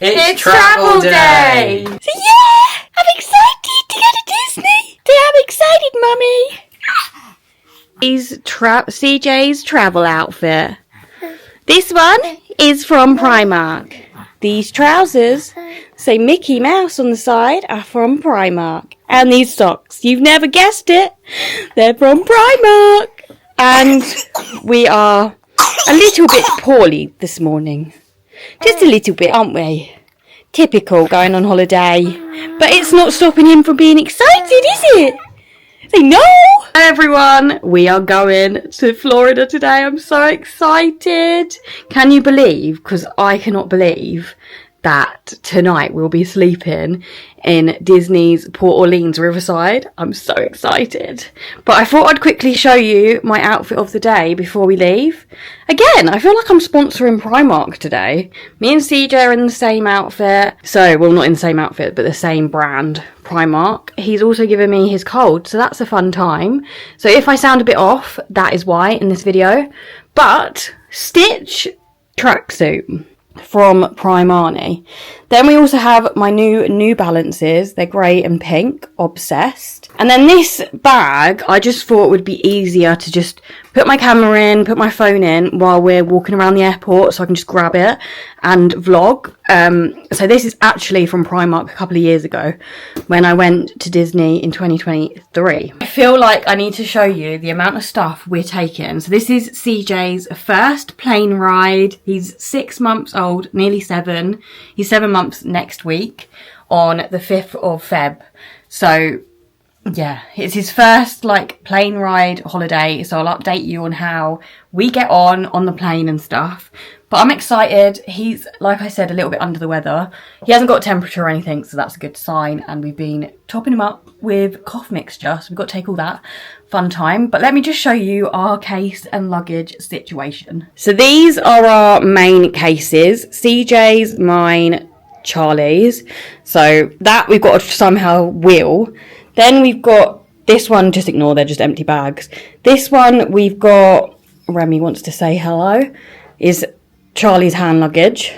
It's travel day! So yeah! I'm excited to go to Disney! I'm excited, Mummy! He's CJ's travel outfit. This one is from Primark. These trousers say Mickey Mouse on the side are from Primark. And these socks, you've never guessed it, they're from Primark. And we are a little bit poorly this morning. Just a little bit, aren't we? Typical going on holiday. But it's not stopping him from being excited, is it? Say no! Hi everyone, we are going to Florida today. I'm so excited. Can you believe, because I cannot believe, that tonight we'll be sleeping in Disney's Port Orleans Riverside. I'm so excited. But I thought I'd quickly show you my outfit of the day before we leave. Again, I feel like I'm sponsoring Primark today. Me and CJ are in the same outfit. So, well, not in the same outfit, but the same brand, Primark. He's also given me his code, so that's a fun time. So if I sound a bit off, that is why in this video. But Stitch tracksuit from Primani. Then we also have my New Balances. They're grey and pink, obsessed. And then this bag, I just thought would be easier to just put my camera in, put my phone in while we're walking around the airport, so I can just grab it and vlog. So this is actually from Primark a couple of years ago when I went to Disney in 2023. I feel like I need to show you the amount of stuff we're taking. So this is CJ's first plane ride. He's 6 months old, nearly 7. He's 7 months next week on the 5th of Feb. So yeah, it's his first like plane ride holiday, so I'll update you on how we get on the plane and stuff. But I'm excited. He's, like I said, a little bit under the weather. He hasn't got temperature or anything, so that's a good sign. And we've been topping him up with cough mixture, so we've got to take all that. Fun time. But let me just show you our case and luggage situation. So these are our main cases. CJ's, mine, Charlie's. So that we've got to somehow wheel. Then we've got this one, just ignore, they're just empty bags. This one we've got, Remy wants to say hello, is Charlie's hand luggage.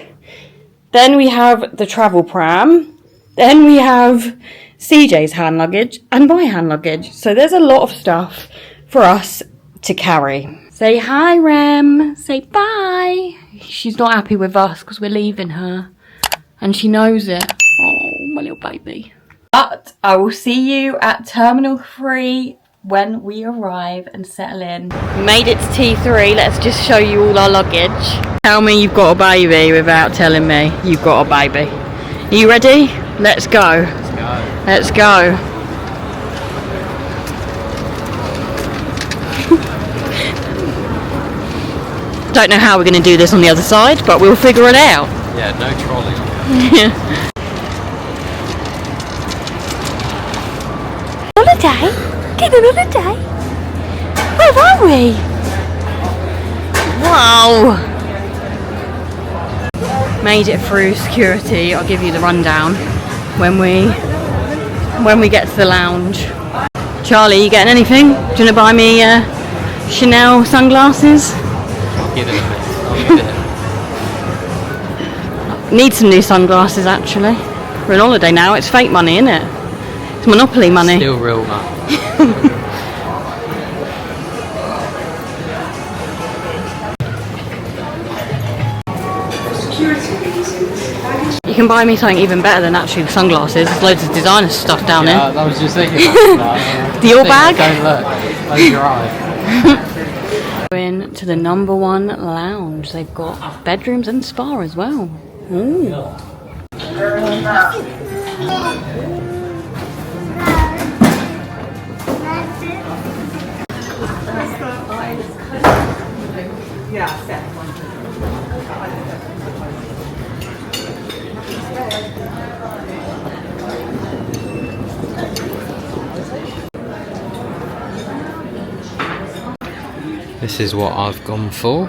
Then we have the travel pram. Then we have CJ's hand luggage and my hand luggage. So there's a lot of stuff for us to carry. Say hi, Rem. Say bye. She's not happy with us because we're leaving her. And she knows it. Oh, my little baby. But I will see you at Terminal 3 when we arrive and settle in. We made it to T3. Let's just show you all our luggage. Tell me you've got a baby without telling me you've got a baby. Are you ready? Let's go. Let's go. Don't know how we're going to do this on the other side, but we'll figure it out. Yeah, no trolley. Yeah. Holiday? Get on holiday? Where are we? Wow! Made it through security. I'll give you the rundown when we get to the lounge. Charlie, you getting anything? Do you want to buy me Chanel sunglasses? I'll give it a bit. Need some new sunglasses actually. We're on holiday now. It's fake money, isn't it? It's Monopoly money. Still real money. You can buy me something even better than actually the sunglasses. There's loads of designer stuff down there. I was just thinking about that. Your bag? Don't look. Close your eye. Going to the #1 lounge. They've got bedrooms and spa as well. Ooh. This is what I've gone for.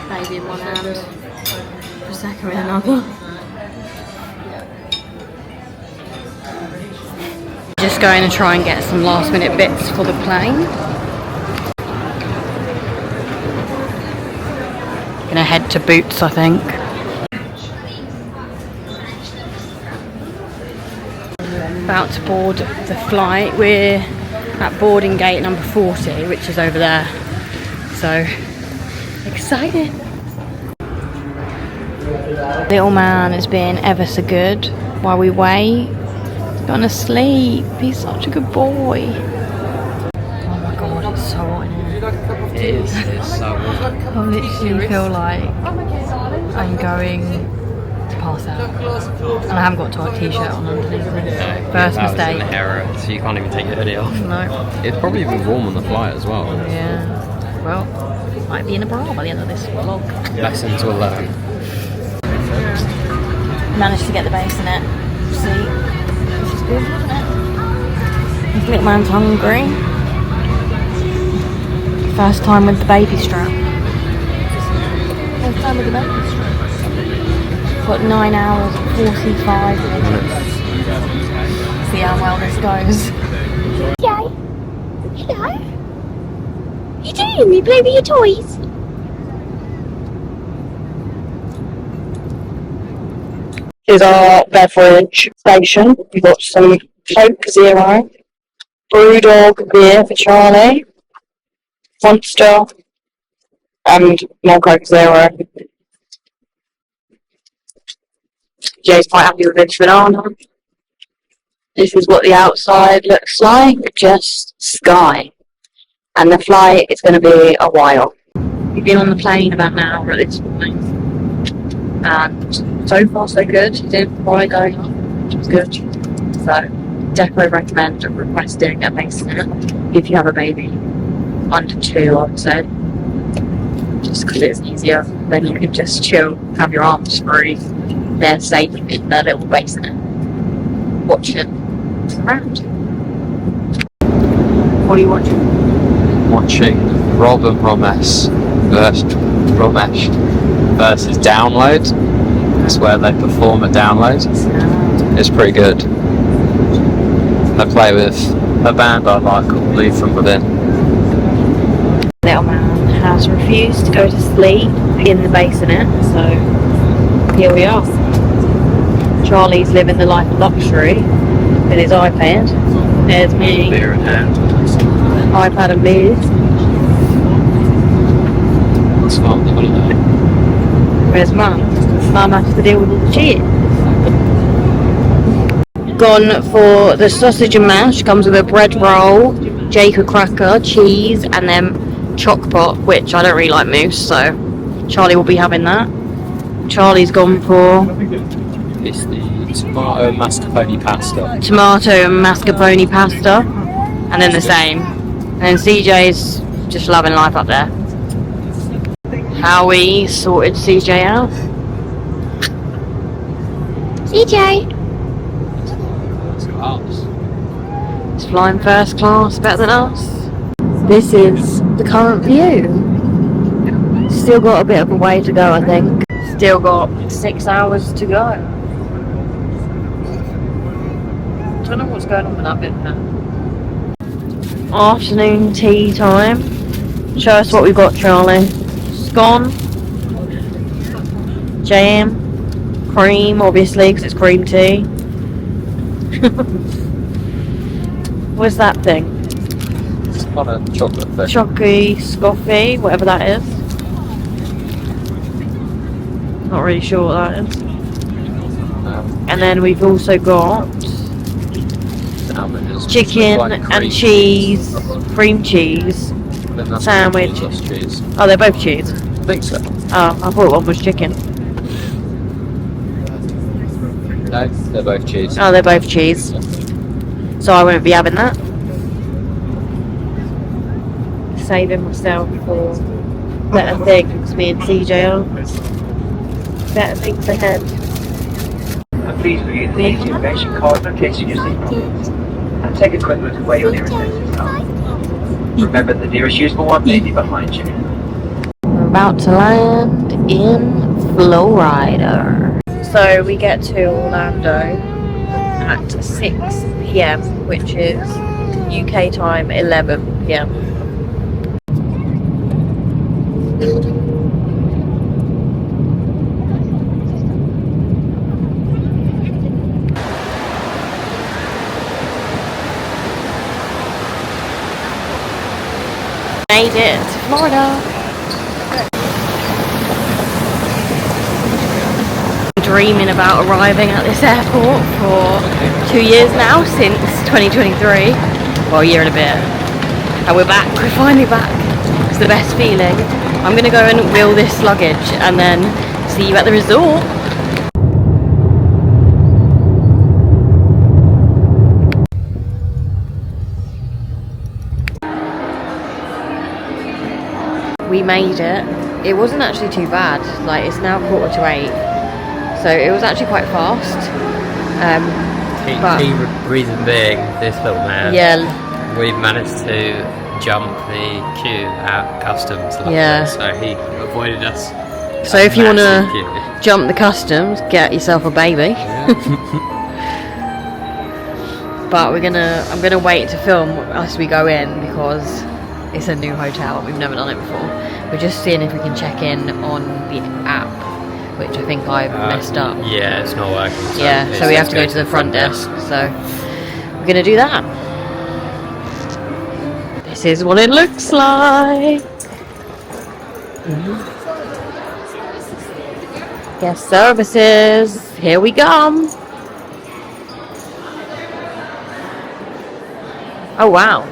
Baby in one hand, Prosecco in another. Just going to try and get some last minute bits for the plane. Gonna head to Boots, I think. About to board the flight. We're at boarding gate number 40, which is over there. So excited. Little man is being ever so good while we wait. He's gonna sleep. He's such a good boy. Oh my god, it's so hot in here. It is. It's so hot. I literally feel like I'm going to pass out. And I haven't got a tight t-shirt on underneath it. First that mistake. was an error, so you can't even take your hoodie off. No. It's probably even warm on the flight as well. Yeah. Well, might be in a bra by the end of this vlog. Lesson to learn. Managed to get the base in it. See? Which is good, isn't it? This little man's hungry. First time with the baby strap. First time with the baby strap. Got 9 hours and 45 minutes. See how well this goes. Hello. Hello. What you doing? You play with your toys? Is our beverage station. We've got some Coke Zero, Brewdog beer for Charlie, Monster, and more Coke Zero. Jay's quite happy with this banana. This is what the outside looks like, just sky. And the flight is going to be a while. We've been on the plane about an hour at this point. And so far so good. Didn't cry going up, which was good. So definitely recommend requesting a bassinet if you have a baby under 2, I would say. Just because it's easier, then you can just chill, have your arms free. They're safe in their little bassinet. Watching around. What are you watching? Watching Rob and Romesh versus Download. It's where they perform at Download. It's pretty good. They play with a band I like called Lead From Within. Little man has refused to go to sleep in the bassinet, so here we are. Charlie's living the life of luxury with his iPad. There's me. Beer in hand. iPad and beers. It's fun, the holiday. Where's Mum? Mum has to deal with all the cheating. Gone for the sausage and mash. Comes with a bread roll, Jacob cracker, cheese, and then choc pot, which I don't really like mousse, so Charlie will be having that. Charlie's gone for It's the tomato and mascarpone pasta. tomato and mascarpone pasta, and then the same. And then CJ's just loving life up there. Howie sorted CJ out. CJ! It's flying first class, better than us. This is the current view. Still got a bit of a way to go, I think. Still got 6 hours to go. Don't know what's going on with that bit now. Afternoon tea time. Show us what we've got, Charlie. Scone, jam, cream, obviously, because it's cream tea. What's that thing? It's kind of chocolate thing. Chocky, scoffy, whatever that is. Not really sure what that is. And then we've also got Sandwiches. chicken Like and cream cheese, cream cheese. Then that's Sandwich. just cheese. Oh, they're both cheese. I think so. Oh, I thought one was chicken. No, they're both cheese. Oh, they're both cheese. So I won't be having that. Saving myself for better things, me and CJ are. Better things ahead. Please review the information card located in your seatbelt and take a quick look at where your nearest exits are. Remember, the nearest usable one may be behind you. We're about to land in Florida. So we get to Orlando at 6 p.m, which is UK time 11 p.m. Made it to Florida. Dreaming about arriving at this airport for 2 years now, since 2023. Well, a year and a bit. And we're back. We're finally back. It's the best feeling. I'm gonna go and wheel this luggage and then see you at the resort. We made it. It wasn't actually too bad. Like, it's now 7:45, so it was actually quite fast. Key reason being, this little man. Yeah. We managed to jump the queue at customs. Luckily, Yeah. So he avoided us. So if you want Massive to queue. jump the customs, get yourself a baby. But I'm gonna wait to film as we go in because it's a new hotel. We've never done it before. We're just seeing if we can check in on the app, which I think I've messed up. Yeah, it's not working. So we have to go to the front desk. So we're gonna do that. This is what it looks like. Guest services. Here we come. Oh wow.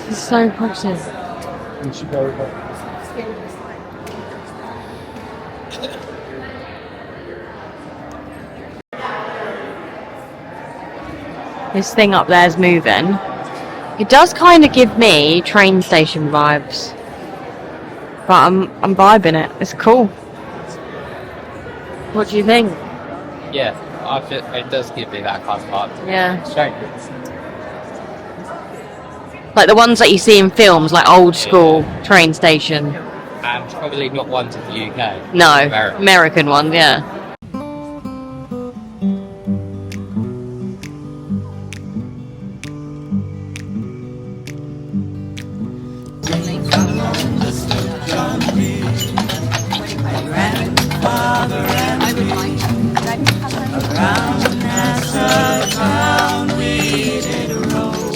This is so impressive. This thing up there is moving. It does kind of give me train station vibes, but I'm vibing it. It's cool. What do you think? Yeah, it does give me that kind of vibe. Yeah. Strange. Like the ones that you see in films, like old school train station. And probably not ones in the UK. No, American. American ones, yeah.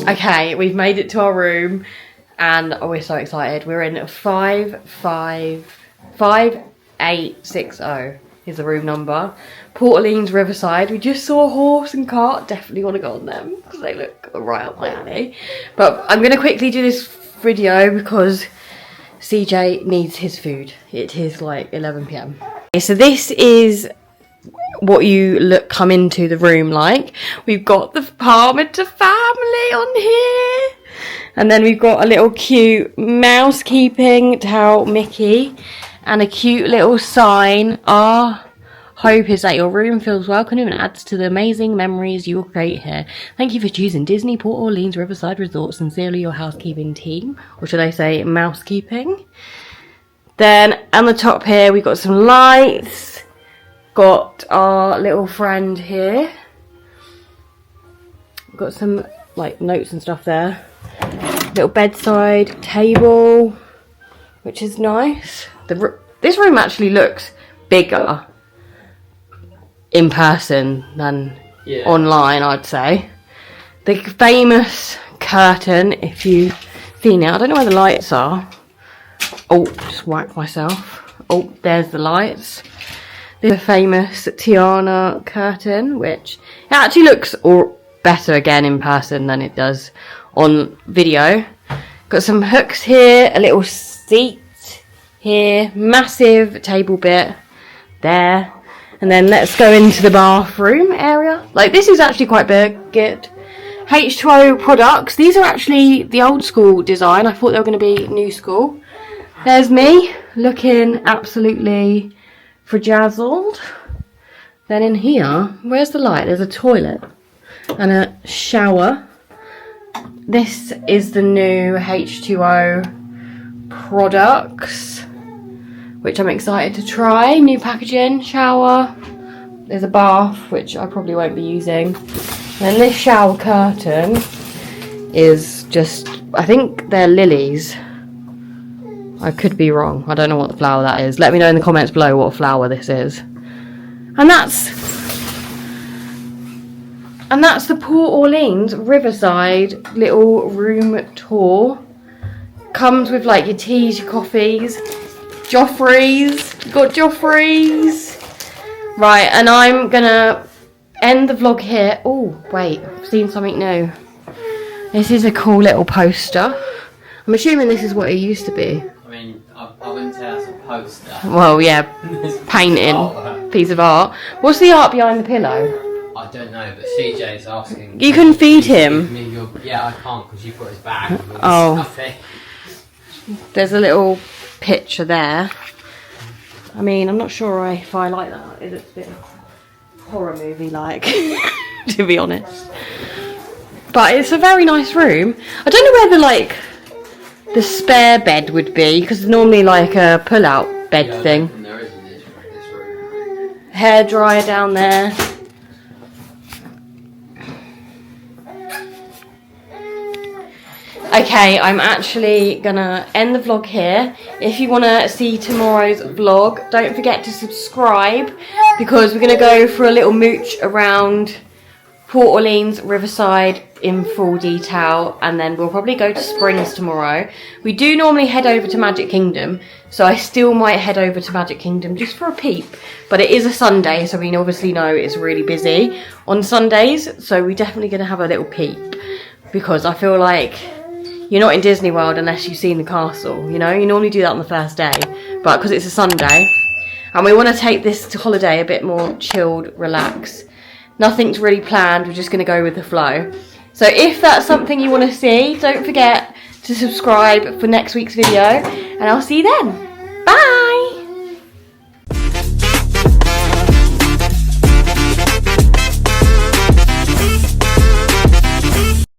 Okay, we've made it to our room and we're so excited. We're in 5860 is the room number. Port Orleans, Riverside. We just saw a horse and cart. Definitely want to go on them because they look right up my alley. But I'm going to quickly do this video because CJ needs his food. It is like 11 PM. Okay, so this is what you come into the room like. We've got the Parmenter family on here, and then we've got a little cute mousekeeping towel Mickey and a cute little sign. Our hope is that your room feels welcome and adds to the amazing memories you will create here. Thank you for choosing Disney Port Orleans Riverside Resort. Sincerely, your housekeeping team, or should I say mousekeeping. Then on the top here we've got some lights. Got our little friend here. We've got some like notes and stuff there. Little bedside table, which is nice. This room actually looks bigger in person than online, I'd say. The famous curtain, if you've seen it. I don't know where the lights are. Oh, just whacked myself. Oh, there's the lights. The famous Tiana curtain, which it actually looks better again in person than it does on video. Got some hooks here, a little seat here, massive table bit there, and then let's go into the bathroom area. Like, this is actually quite big. Good. H2O products. These are actually the old school design. I thought they were going to be new school. There's me looking absolutely frajazzled. Then in here, where's the light? There's a toilet and a shower. This is the new H2O products, which I'm excited to try. New packaging, shower. There's a bath, which I probably won't be using. And this shower curtain is just, I think they're lilies. I could be wrong. I don't know what the flower that is. Let me know in the comments below what flower this is. And that's And that's the Port Orleans Riverside little room tour. Comes with like your teas, your coffees, Joffrey's. You've got Joffrey's. Right, and I'm gonna end the vlog here. Oh, wait, I've seen something new. This is a cool little poster. I'm assuming this is what it used to be. I mean, I wouldn't say that's a poster. Well, yeah, painting, piece of art. What's the art behind the pillow? I don't know, but CJ's asking. You can feed him. Yeah, I can't because you've got his bag. Oh. There's a little picture there. I mean, I'm not sure if I like that. It looks a bit horror movie like, to be honest. But it's a very nice room. I don't know where the spare bed would be, because it's normally like a pull-out bed thing. There is in this room. Hair dryer down there. Okay, I'm actually gonna end the vlog here. If you want to see tomorrow's vlog, don't forget to subscribe, because we're gonna go for a little mooch around Port Orleans Riverside in full detail, and then we'll probably go to Springs tomorrow. We do normally head over to Magic Kingdom, so I still might head over to Magic Kingdom just for a peep. But it is a Sunday, so we obviously know it's really busy on Sundays, so we're definitely gonna have a little peep, because I feel like you're not in Disney World unless you've seen the castle, you know? You normally do that on the first day, but because it's a Sunday, and we want to take this holiday a bit more chilled, relaxed. Nothing's really planned, we're just going to go with the flow. So if that's something you want to see, don't forget to subscribe for next week's video, and I'll see you then. Bye!